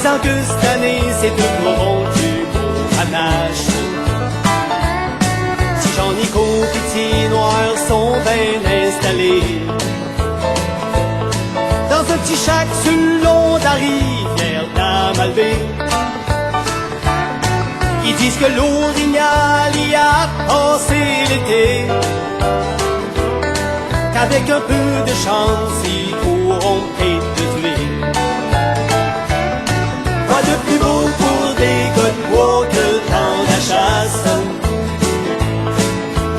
disant que cette année c'est deux courons du beau panache. Si Jean-Nico Petit Noir sont bien installés dans un petit chac sur le long de la rivière d'Amalbé, ils disent que l'orignal y a passé l'été, qu'avec un peu de chance ils pourront être tués. Quoi de plus beau pour des gars de bois que dans la chasse,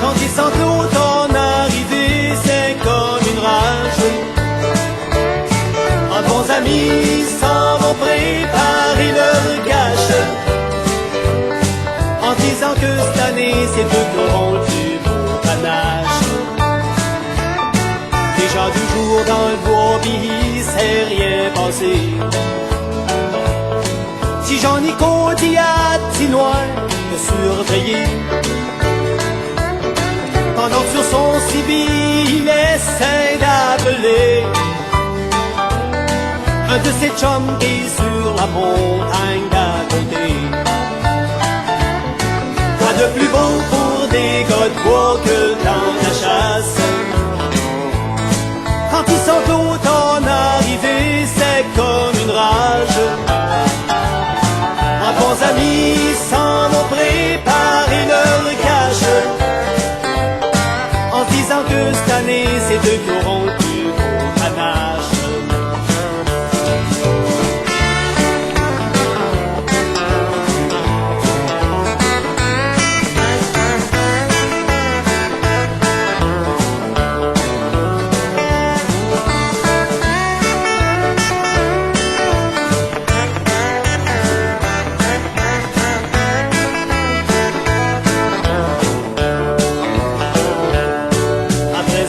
quand ils sentent l'automne arriver, c'est comme une rage. En bons amis s'en vont préparer leur cache, en disant que cette année c'est deux corons du beau panache. Déjà 2 jours dans le bois, pis il s'est rien passé. Si Jean-Nico dit à Petit Noir de surveiller, pendant que sur son cibi il essaie d'appeler un de ses chums qui est sur la montagne d'à côté. Quoi de plus beau pour des gars de bois que dans la chasse, quand ils sentent l'automne arriver, c'est comme une rage. En bons amis s'en vont préparer leur cache, en disant que cette année c'est deux corons du beau panache.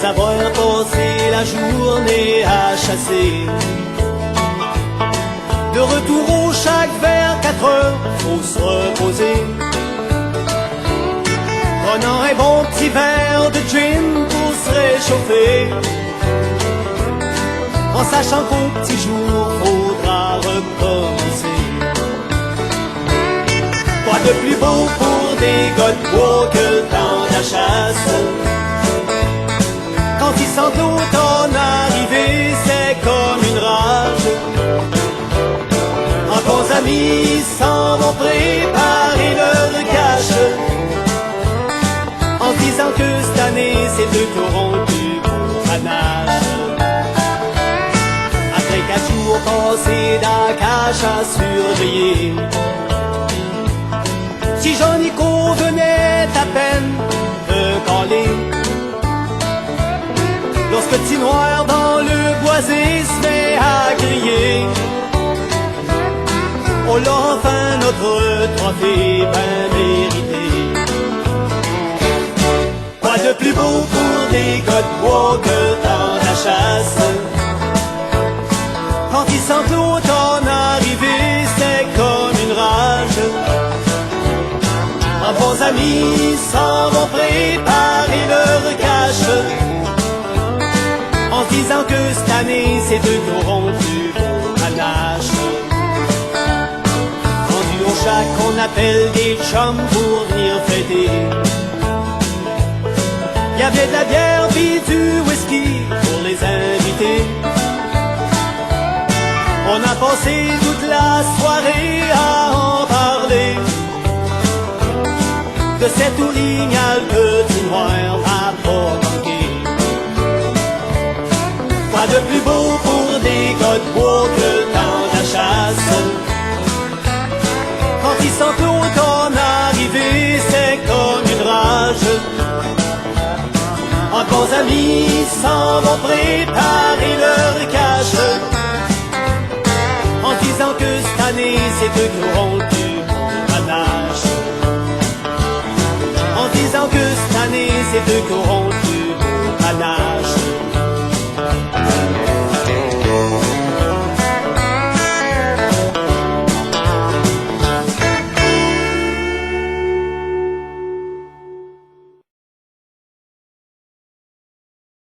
Avoir passé la journée à chasser, de retour au chac vers 4 heures, faut se reposer, prenant un bon petit verre de gin pour se réchauffer, en sachant qu'au petit jour faudra recommencer. Quoi de plus beau pour des gars de bois que dans la chasse, quand ils sentent l'automne arriver, c'est comme une rage. En bons amis s'en vont préparer leur cache, en disant que cette année c'est deux corons du beau panache. Après 4 jours passés dans la cache à surveiller, si Jean-Nico venait à peine de caler, lorsque Petit Noir dans le boisé se met à crier, oh là enfin notre trophée bien mérité. Quoi de plus beau pour des gars de bois que dans la chasse, quand ils sentent l'automne arriver, c'est comme une rage. En bons amis s'en vont préparer leur cache, en disant que cette année c'est deux corons du beau panache. Rendu au chac on appelle des chums pour venir fêter, y avait de la bière puis du whisky pour les invités. On a passé toute la soirée à en parler de cet orignal Petit Noir n'a pas manqué. Quoi de plus beau pour des gars de bois que dans la chasse, quand ils sentent l'automne arriver, c'est comme une rage. En bons amis s'en vont préparer leur cache, en disant que cette année c'est deux corons du beau panache. En disant que cette année c'est deux corons